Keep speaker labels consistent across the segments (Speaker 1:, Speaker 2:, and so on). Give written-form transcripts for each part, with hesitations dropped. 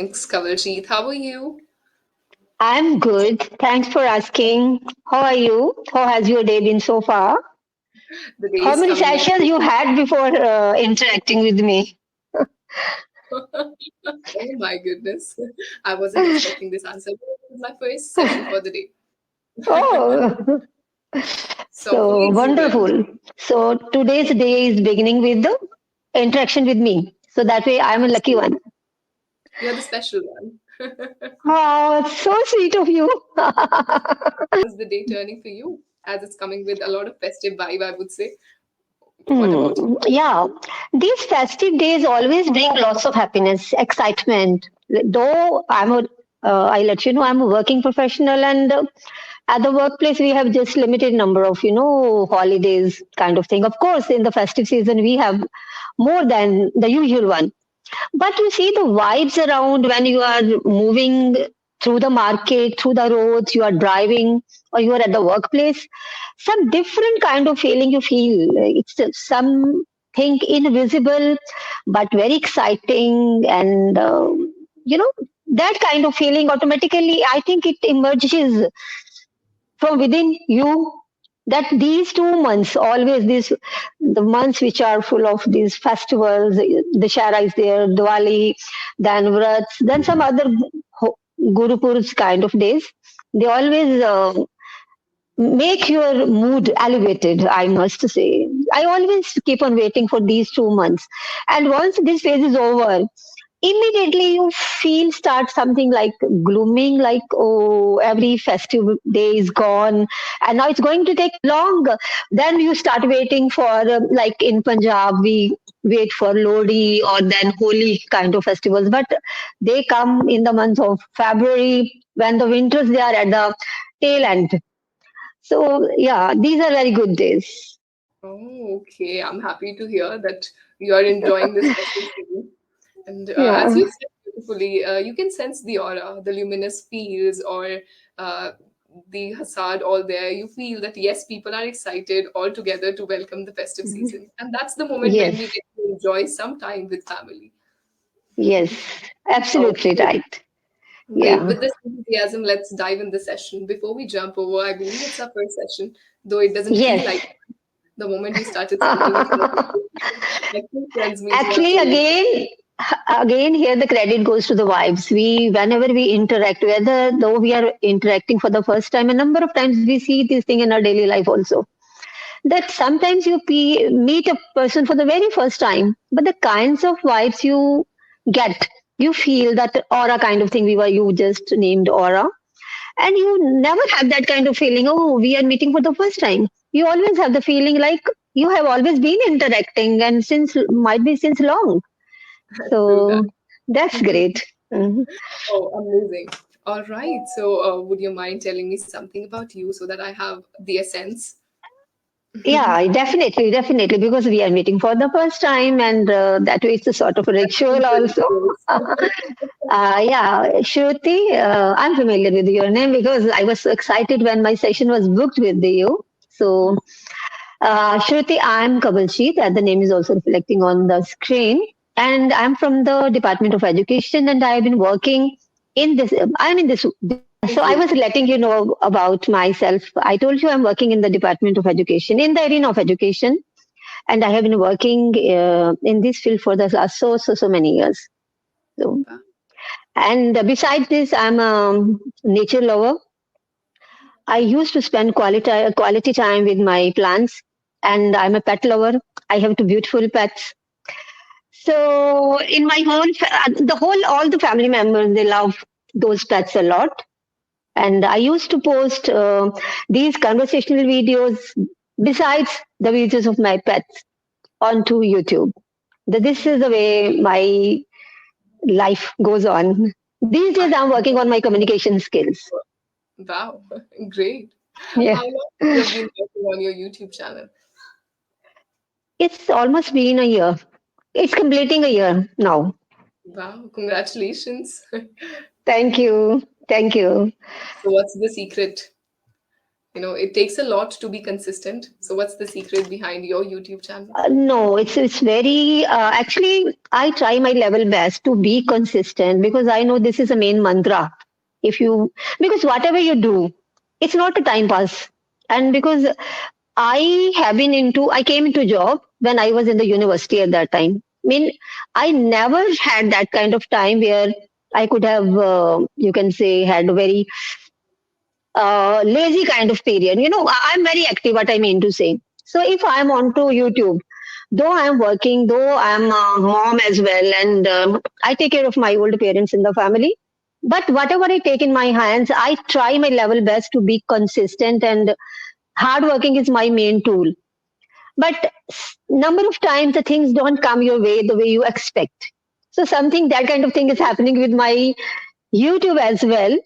Speaker 1: thanks, Kawaljeet. How are you?
Speaker 2: I'm good. Thanks for asking. How are you? How has your day been so far?
Speaker 1: The day
Speaker 2: How
Speaker 1: is
Speaker 2: many
Speaker 1: coming up.
Speaker 2: sessions you had before interacting with me?
Speaker 1: Oh my goodness. I wasn't expecting this answer. This is my first session for the day.
Speaker 2: Oh,
Speaker 1: So
Speaker 2: so
Speaker 1: please go ahead.
Speaker 2: wonderful. So today's day is beginning with the interaction with me. So that way I'm a lucky
Speaker 1: Absolutely.
Speaker 2: one.
Speaker 1: You're the special one.
Speaker 2: Oh, so sweet of you.
Speaker 1: How's the day turning for you? As it's coming with a lot of festive vibe, I would say. What about you?
Speaker 2: Yeah, these festive days always bring lots of happiness, excitement. Though I let you know, I'm a working professional, and at the workplace we have just limited number of holidays kind of thing. Of course, in the festive season we have more than the usual one. But you see the vibes around when you are moving through the market, through the roads, you are driving, or you are at the workplace, some different kind of feeling you feel. It's something invisible, but very exciting. And, you know, that kind of feeling automatically, I think it emerges from within you, that these 2 months always these the months which are full of these festivals, the Shara is there, Diwali, then Vrats, then some other Guru Purus kind of days, they always make your mood elevated, I must say. I always keep on waiting for these 2 months, and once this phase is over, immediately you feel start something like glooming, like, oh, every festive day is gone and now it's going to take long. Then you start waiting for, like in Punjab we wait for Lodi or then Holi kind of festivals, but they come in the month of February, when the winters they are at the tail end. So yeah, these are very good days.
Speaker 1: Oh, okay. I'm happy to hear that you are enjoying this festive season. And as
Speaker 2: Yeah.
Speaker 1: you said beautifully, you can sense the aura, the luminous fields, or uh, the facade all there. You feel that yes, people are excited all together to welcome the festive season, and that's the moment when
Speaker 2: Yes.
Speaker 1: we get to enjoy some time with family.
Speaker 2: Yes, absolutely
Speaker 1: Okay,
Speaker 2: right.
Speaker 1: great.
Speaker 2: Yeah.
Speaker 1: With this enthusiasm, let's dive in the session. Before we jump over, I believe it's our first session, though it doesn't feel like
Speaker 2: Yes.
Speaker 1: the moment we started speaking. It felt like two friends meeting
Speaker 2: Actually,
Speaker 1: after.
Speaker 2: again, here the credit goes to the vibes. Whenever we interact, whether though we are interacting for the first time, a number of times we see this thing in our daily life also. That sometimes you meet a person for the very first time, but the kinds of vibes you get, you feel that aura kind of thing. You just named aura, and you never have that kind of feeling, oh, we are meeting for the first time. You always have the feeling like you have always been interacting, and since might be since long.
Speaker 1: True that.
Speaker 2: So that's great. Mhm.
Speaker 1: Oh, amazing. All right. So, would you mind telling me something about you so that I have the essence?
Speaker 2: Yeah, definitely, definitely, because we are meeting for the first time, and that way it's a sort of a ritual also. Yeah, Shruti, I'm familiar with your name because I was so excited when my session was booked with you. So, Shruti, I'm Kabaljeet, and the name is also reflecting on the screen. And I'm from the Department of Education, and I've been working in this. I'm in this. So I was letting you know about myself. I told you I'm working in the Department of Education, in the arena of education, and I have been working in this field for the last so many years. So,
Speaker 1: Wow.
Speaker 2: and besides this, I'm a nature lover. I used to spend quality time with my plants, and I'm a pet lover. I have two beautiful pets. So in my all the family members, they love those pets a lot. And I used to post these conversational videos besides the videos of my pets onto YouTube. This is the way my life goes on. These days,
Speaker 1: I,
Speaker 2: I'm working on my communication skills.
Speaker 1: wow. Great.
Speaker 2: Yeah.
Speaker 1: How long you have been working on your YouTube channel?
Speaker 2: It's almost been a year. It's completing a year now.
Speaker 1: Wow. Congratulations.
Speaker 2: Thank you. Thank you.
Speaker 1: So, what's the secret? It takes a lot to be consistent. So what's the secret behind your YouTube channel?
Speaker 2: No, it's very actually I try my level best to be consistent because I know this is a main mantra. If you Because whatever you do, it's not a time pass. And because I came into job when I was in the university at that time. I mean, I never had that kind of time where I could have, you can say, had a very lazy kind of period. I'm very active, what I mean to say. So if I'm onto YouTube, though I'm working, though I'm a mom as well, and I take care of my older parents in the family. But whatever I take in my hands, I try my level best to be consistent, and hard working is my main tool. But number of times the things don't come your way the way you expect. So something that kind of thing is happening with my YouTube as well,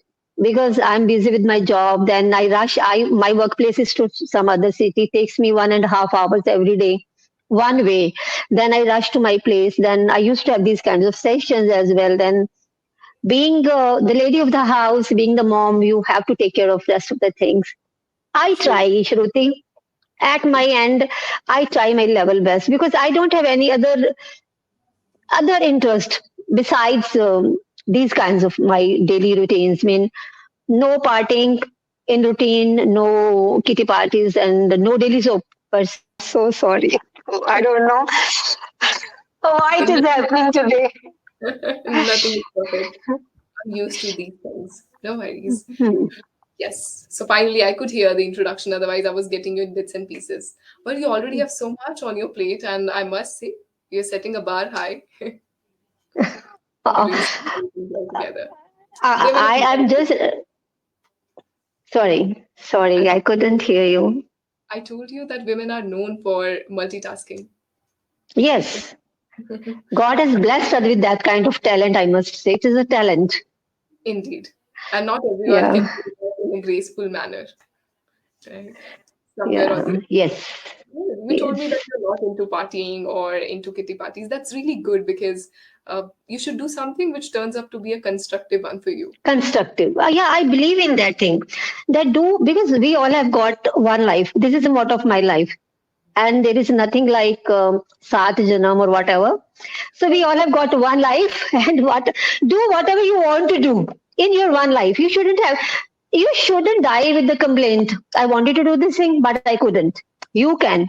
Speaker 2: because I'm busy with my job. Then I rush. I My workplace is to some other city. It takes me 1.5 hours every day, one way. Then I rush to my place. Then I used to have these kinds of sessions as well. Then being the lady of the house, being the mom, you have to take care of rest of the things. I
Speaker 1: True.
Speaker 2: try, Shruti. At my end, I try my level best because I don't have any other interest besides these kinds of my daily routines. I mean, no partying in routine, no kitty parties, and no daily soap. So sorry. I don't know why it is happening today.
Speaker 1: Nothing is perfect. I'm used to these things. No worries.
Speaker 2: Hmm.
Speaker 1: Yes. So finally, I could hear the introduction. Otherwise, I was getting you in bits and pieces. Well, you already have so much on your plate, and I must say, you're setting a bar high.
Speaker 2: Uh,
Speaker 1: Doing something altogether. Women are
Speaker 2: I'm
Speaker 1: known.
Speaker 2: just sorry, I couldn't hear you.
Speaker 1: I told you that women are known for multitasking.
Speaker 2: Yes, God has blessed us with that kind of talent, I must say. It is a talent.
Speaker 1: Indeed. And not everyone can
Speaker 2: Yeah,
Speaker 1: do that in a graceful manner, right? Somewhere or
Speaker 2: yeah,
Speaker 1: the
Speaker 2: yes,
Speaker 1: You told
Speaker 2: yes.
Speaker 1: me that you're not into partying or into kitty parties. That's really good because you should do something which turns up to be a constructive one for you.
Speaker 2: Constructive. Yeah, I believe in that thing. That do because we all have got one life. This is the motto of my life. And there is nothing like Saat Janam or whatever. So we all have got one life, and do whatever you want to do in your one life. You shouldn't die with the complaint. I wanted to do this thing, but I couldn't. You can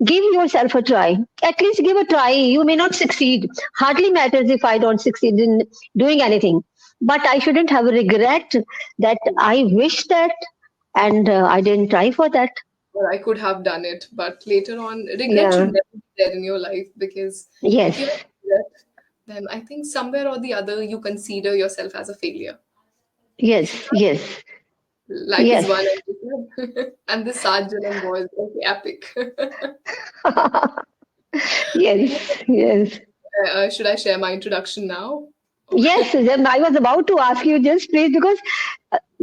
Speaker 2: give yourself a try. At least give a try. You may not succeed. Hardly matters if I don't succeed in doing anything. But I shouldn't have a regret that I wish that and I didn't try for that.
Speaker 1: Or I could have done it, but later on, regret should
Speaker 2: Yeah.
Speaker 1: never be there in your life because if you have
Speaker 2: Yes.
Speaker 1: regret, then I think somewhere or the other you consider yourself as a failure.
Speaker 2: Yes. Yes.
Speaker 1: Life is one,
Speaker 2: Yes.
Speaker 1: and this Sarjanam was okay, epic.
Speaker 2: Yes. Yes.
Speaker 1: Should I share my introduction now?
Speaker 2: Yes. Then I was about to ask you just please because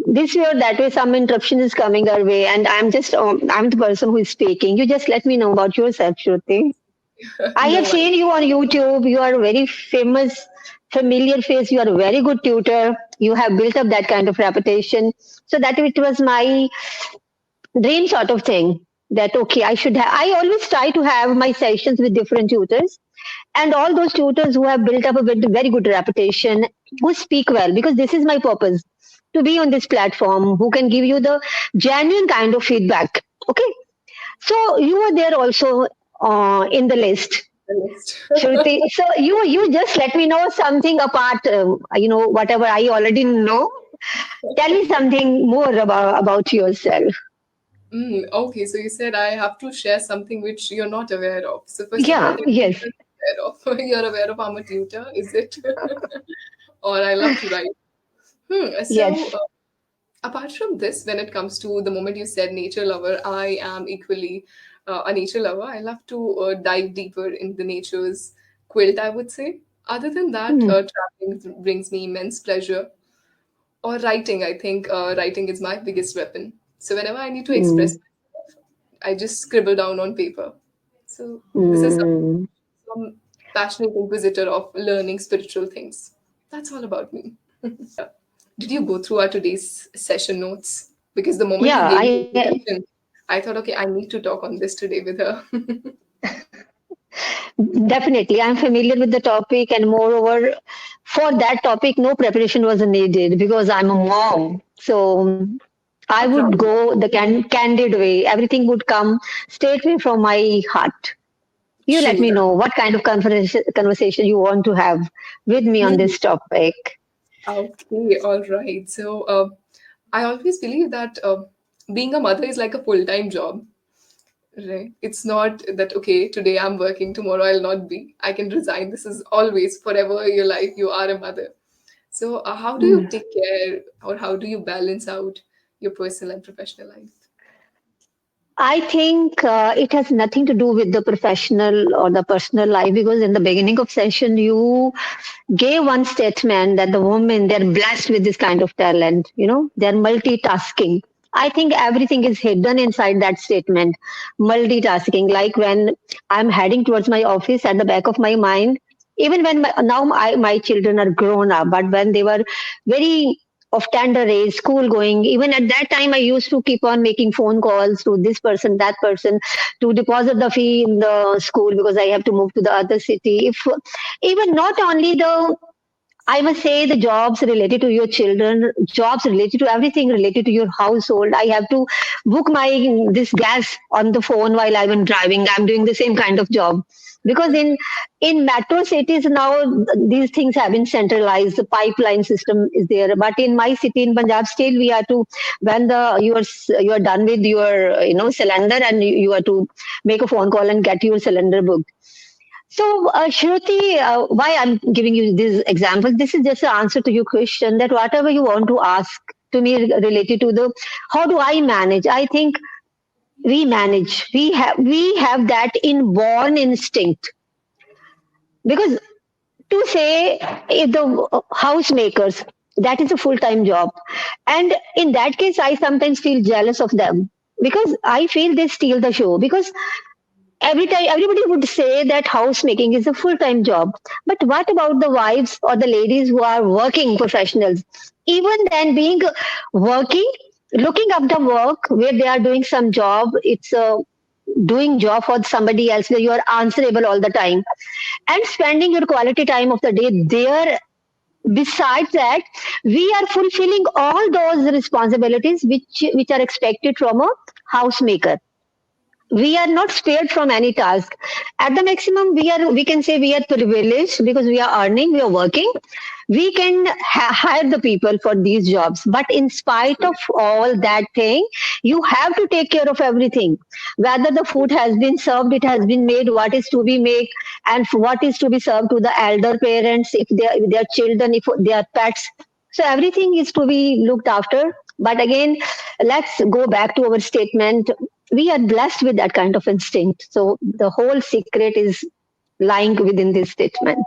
Speaker 2: this way or that way some interruption is coming our way and I'm the person who is speaking. You just let me know about yourself, Shruti. I
Speaker 1: No
Speaker 2: have
Speaker 1: worries.
Speaker 2: seen you on YouTube. You are a very famous, familiar face. You are a very good tutor. You have built up that kind of reputation. So that it was my dream sort of thing that, okay, I always try to have my sessions with different tutors and all those tutors who have built up a very good reputation, who speak well, because this is my purpose to be on this platform, who can give you the genuine kind of feedback. Okay. So you were there also in the list.
Speaker 1: The list.
Speaker 2: Shruti, so you just let me know something apart, whatever I already know. Tell me something more about yourself.
Speaker 1: Okay, so you said I have to share something which you're not aware of. So first of all,
Speaker 2: Yeah,
Speaker 1: tell me
Speaker 2: yes.
Speaker 1: what you're aware of. You're aware of I'm a tutor, is it? Or I love to write. So
Speaker 2: Yes.
Speaker 1: apart from this, when it comes to the moment you said nature lover, I am equally a nature lover. I love to dive deeper in the nature's quilt, I would say. Other than that,
Speaker 2: Hmm.
Speaker 1: traveling brings me immense pleasure. Or writing, I think writing is my biggest weapon. So whenever I need to express
Speaker 2: Hmm.
Speaker 1: myself, I just scribble down on paper. So this is
Speaker 2: Hmm.
Speaker 1: some passionate inquisitor of learning spiritual things. That's all about me. Did you go through our today's session notes? Because the moment you
Speaker 2: Yeah,
Speaker 1: gave me the
Speaker 2: I
Speaker 1: introduction, I thought, okay, I need to talk on this today with her.
Speaker 2: definitely I'm familiar with the topic, and moreover, for that topic, no preparation was needed because I'm a mom. So I
Speaker 1: How
Speaker 2: would
Speaker 1: proud of
Speaker 2: go the candid way. Everything would come straight away from my heart. You let
Speaker 1: true.
Speaker 2: me know what kind of conversation you want to have with me on
Speaker 1: Hmm.
Speaker 2: this topic.
Speaker 1: Okay, all right. So, I always believe that being a mother is like a full-time job, right? It's not that, okay, today I'm working, tomorrow I'll not be. I can resign. This is always, forever your life, you are a mother. So, how do you take care or how do you balance out your personal and professional life?
Speaker 2: I think it has nothing to do with the professional or the personal life, because in the beginning of session you gave one statement that the women, they're blessed with this kind of talent. They're multitasking. I think everything is hidden inside that statement. Multitasking, like when I'm heading towards my office, at the back of my mind, even when now my children are grown up, but when they were very of tender age, school going, even at that time I used to keep on making phone calls to this person, that person, to deposit the fee in the school because I have to move to the other city. If even not only the, I must say, the jobs related to your children, jobs related to everything related to your household. I have to book my this gas on the phone while I'm driving. I'm doing the same kind of job because in metro cities now these things have been centralized. The pipeline system is there, but in my city in Punjab, still we are to, when the you are done with your cylinder, and you are to make a phone call and get your cylinder booked. So, Shruti, why I'm giving you this example, this is just an answer to your question that whatever you want to ask to me related to the how do I manage? I think we manage. We have that inborn instinct, because to say if the housemakers, that is a full time job, and in that case I sometimes feel jealous of them because I feel they steal the show, because every time everybody would say that housemaking is a full-time job, but what about the wives or the ladies who are working professionals? Even then, being working, looking up the work where they are doing some job, it's a doing job for somebody else where you are answerable all the time, and spending your quality time of the day there. Besides that, we are fulfilling all those responsibilities which are expected from a housemaker. We are not spared from any task. At the maximum, we can say we are privileged because we are earning, we are working. We can hire the people for these jobs, but in spite of all that thing, you have to take care of everything. Whether the food has been served, it has been made, what is to be made, and what is to be served to the elder parents, if they are children, if they are pets. So everything is to be looked after. But again, let's go back to our statement. We are blessed with that kind of instinct. So the whole secret is lying within this statement.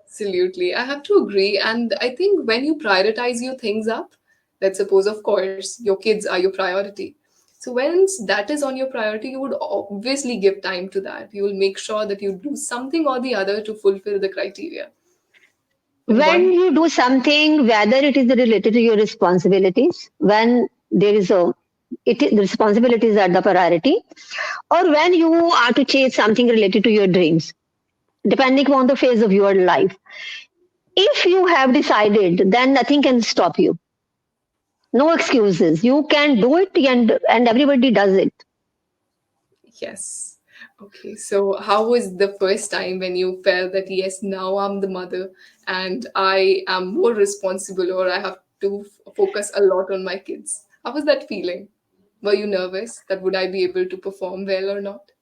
Speaker 1: Absolutely. I have to agree. And I think when you prioritize your things up, let's suppose, of course, your kids are your priority. So once that is on your priority, you would obviously give time to that. You will make sure that you do something or the other to fulfill the criteria. And
Speaker 2: When
Speaker 1: one,
Speaker 2: you do something, whether it is related to your responsibilities, when there is the responsibilities are the priority, or when you are to chase something related to your dreams, depending on the phase of your life. If you have decided, then nothing can stop you. No excuses. You can do it, and everybody does it.
Speaker 1: yes. Okay, so how was the first time when you felt that, yes, now I'm the mother and I am more responsible or I have to focus a lot on my kids? How was that feeling? Were you nervous that would I be able to perform well or not?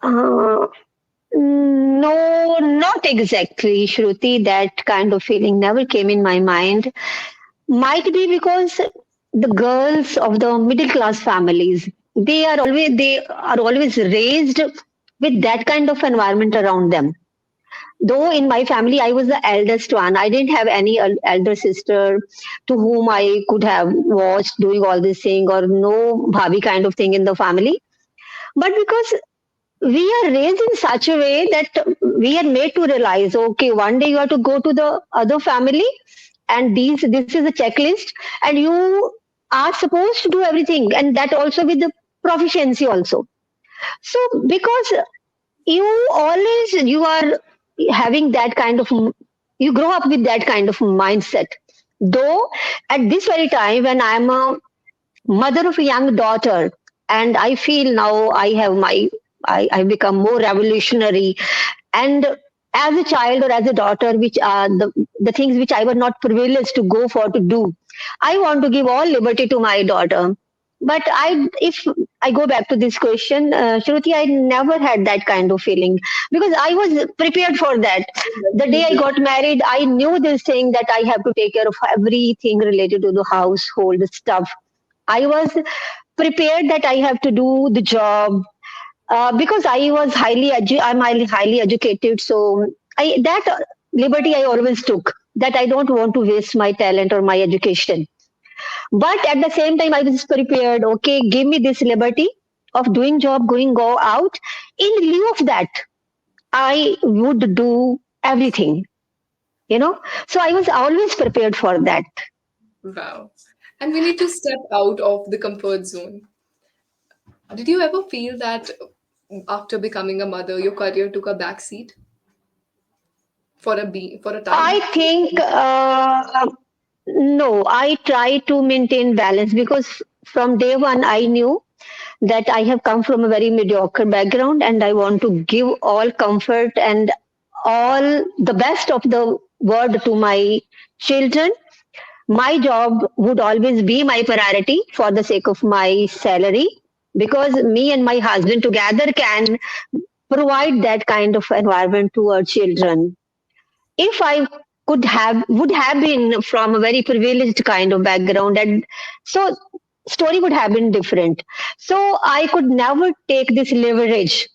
Speaker 2: Uh, no, not exactly, Shruti. That kind of feeling never came in my mind. Might be because the girls of the middle class families, they are always raised with that kind of environment around them. Though in my family I was the eldest one, I didn't have any elder sister to whom I could have watched doing all this thing, or no bhabi kind of thing in the family. But because we are raised in such a way that we are made to realize, okay, one day you have to go to the other family, and this is a checklist, and you are supposed to do everything, and that also with the proficiency also. So because you are having that kind of, you grow up with that kind of mindset. Though at this very time when I'm a mother of a young daughter, and I feel now I become more revolutionary, and as a child or as a daughter, which are the things which I was not privileged to go for to do, I want to give all liberty to my daughter. But if I go back to this question, Shruti, I never had that kind of feeling because I was prepared for that. The day I got married, I knew this thing that I have to take care of everything related to the household stuff. I was prepared that I have to do the job because I'm highly educated. So that liberty I always took, that I don't want to waste my talent or my education. But at the same time, I was prepared. Okay, give me this liberty of doing job, go out. In lieu of that, I would do everything. So I was always prepared for that.
Speaker 1: Wow. And we need to step out of the comfort zone. Did you ever feel that after becoming a mother, your career took a backseat for a
Speaker 2: I
Speaker 1: time?
Speaker 2: think no, I try to maintain balance because from day one I knew that I have come from a very mediocre background and I want to give all comfort and all the best of the world to my children. My job would always be my priority for the sake of my salary, because me and my husband together can provide that kind of environment to our children. If I would have been from a very privileged kind of background, and so story would have been different. So I could never take this leverage,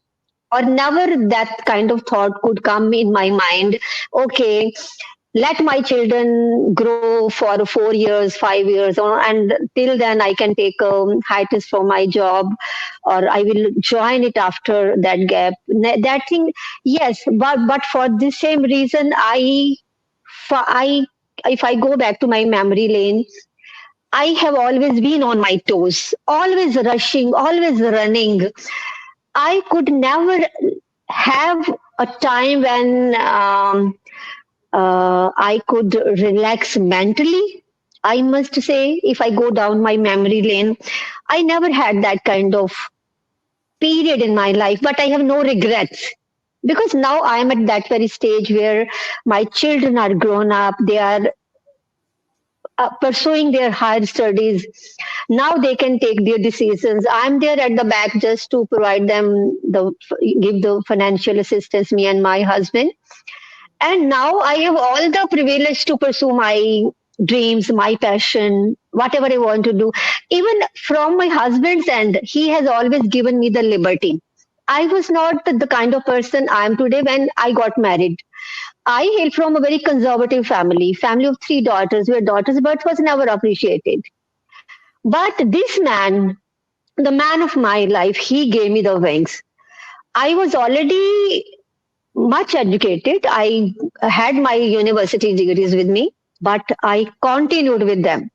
Speaker 2: or never that kind of thought could come in my mind. Okay, let my children grow for 4 years, 5 years, and till then I can take a hiatus from my job, or I will join it after that gap. That thing, yes, but for the same reason, I if I go back to my memory lane, I have always been on my toes, always rushing, always running. I could never have a time when I could relax mentally. I must say, if I go down my memory lane, I never had that kind of period in my life, but I have no regrets. Because now I am at that very stage where my children are grown up, they are pursuing their higher studies. Now they can take their decisions. I'm there at the back just to provide them give the financial assistance, me and my husband. And now I have all the privilege to pursue my dreams, my passion, whatever I want to do. Even from my husband's end, he has always given me the liberty. I was not the kind of person I am today when I got married. I hail from a very conservative family of three daughters, where daughters' birth was never appreciated. But this man, the man of my life, he gave me the wings. I was already much educated. I had my university degrees with me, but I continued with them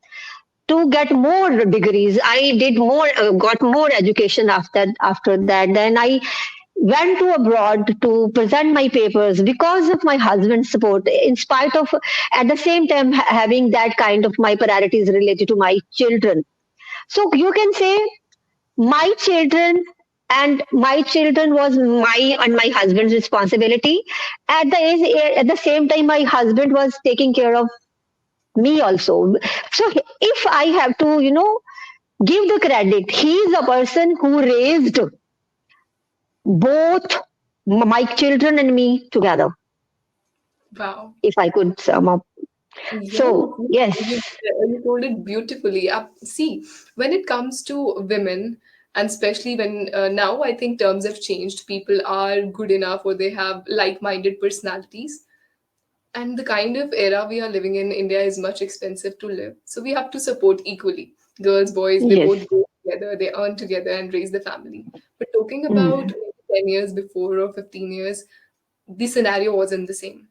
Speaker 2: to get more degrees. I did more, got more education after that. Then I went to abroad to present my papers because of my husband's support. In spite of, at the same time, having that kind of my priorities related to my children. So you can say my children my children was my and my husband's responsibility. At the same time, my husband was taking care of me also. So if I have to, give the credit, he is a person who raised both my children and me together,
Speaker 1: Wow.
Speaker 2: if I could sum up.
Speaker 1: Yeah,
Speaker 2: So yes.
Speaker 1: you told it beautifully. See, when it comes to women, and especially when now I think terms have changed, people are good enough or they have like-minded personalities. And the kind of era we are living in India is much expensive to live. So we have to support equally. Girls, boys, they
Speaker 2: Yes.
Speaker 1: both go together, they earn together and raise the family. But talking about
Speaker 2: Mm.
Speaker 1: maybe 10 years before or 15 years, the scenario wasn't the same.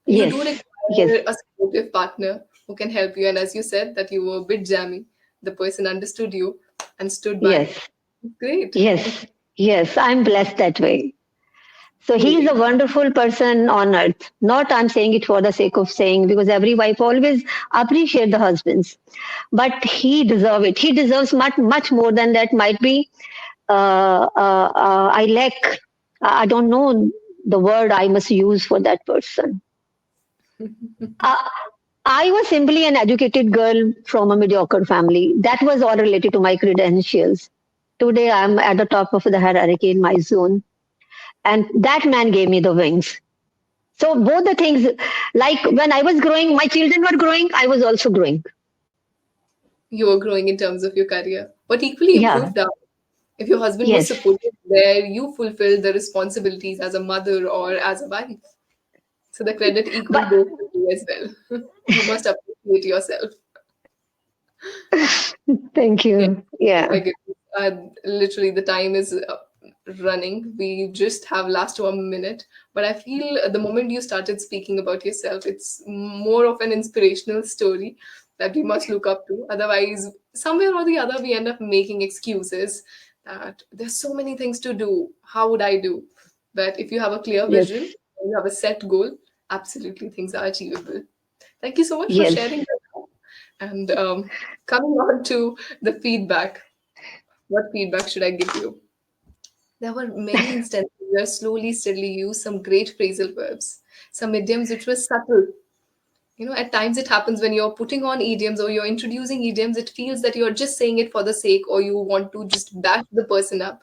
Speaker 1: You do
Speaker 2: Yes. Yes.
Speaker 1: require a supportive partner who can help you. And as you said, that you were a bit jammy. the person understood you and stood by.
Speaker 2: Yes,
Speaker 1: Great.
Speaker 2: yes, yes. I'm blessed that way. So he is a
Speaker 1: Truly.
Speaker 2: wonderful person on earth. Not I'm saying it for the sake of saying, because every wife always appreciate the husbands, but he deserves it. He deserves much more than that. Might be I lack. I don't know the word I must use for that person. Uh, I was simply an educated girl from a mediocre family. That was all related to my credentials. Today I'm at the top of the hierarchy in my zone, and that man gave me the wings. So both the things, like when I was growing, my children were growing, I was also growing.
Speaker 1: You were growing in terms of your career, but equally you
Speaker 2: Yeah,
Speaker 1: proved out. If your husband was
Speaker 2: yes,
Speaker 1: supportive, where you fulfilled the responsibilities as a mother or as a wife. So the credit equal
Speaker 2: but
Speaker 1: goes to you as well. You must appreciate yourself.
Speaker 2: thank
Speaker 1: Yeah.
Speaker 2: you.
Speaker 1: Oh my
Speaker 2: Yeah,
Speaker 1: goodness. Literally, the time is running. We just have last 1 minute. But I feel the moment you started speaking about yourself, it's more of an inspirational story that we must look up to. Otherwise, somewhere or the other, we end up making excuses that there's so many things to do. How would I do? But if you have a clear
Speaker 2: yes,
Speaker 1: vision, you have a set goal, absolutely things are achievable. Thank you so much for
Speaker 2: yes,
Speaker 1: sharing that. And coming on to the feedback, what feedback should I give you? There were many instances where slowly, steadily used some great phrasal verbs, some idioms which were subtle. You know, at times it happens when you're putting on idioms or you're introducing idioms, it feels that you're just saying it for the sake or you want to just bash the person up.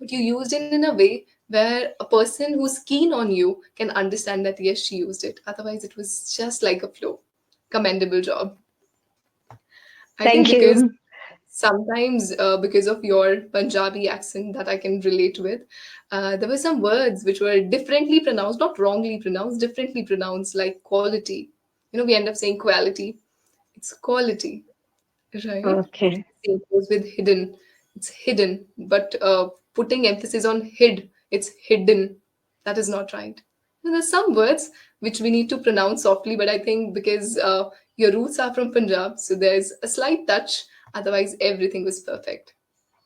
Speaker 1: But you used it in a way where a person who's keen on you can understand that yes, she used it. Otherwise, it was just like a flow. Commendable job. I think
Speaker 2: thank
Speaker 1: because
Speaker 2: you.
Speaker 1: sometimes because of your Punjabi accent that I can relate with, there were some words which were differently pronounced, not wrongly pronounced, differently pronounced, like quality. You know, we end up saying quality. It's quality, right?
Speaker 2: Okay,
Speaker 1: Same goes with hidden. It's hidden, but putting emphasis on hid, it's hidden. That is not right. And there's some words which we need to pronounce softly, but I think because your roots are from Punjab, so there's a slight touch. Otherwise, everything was perfect.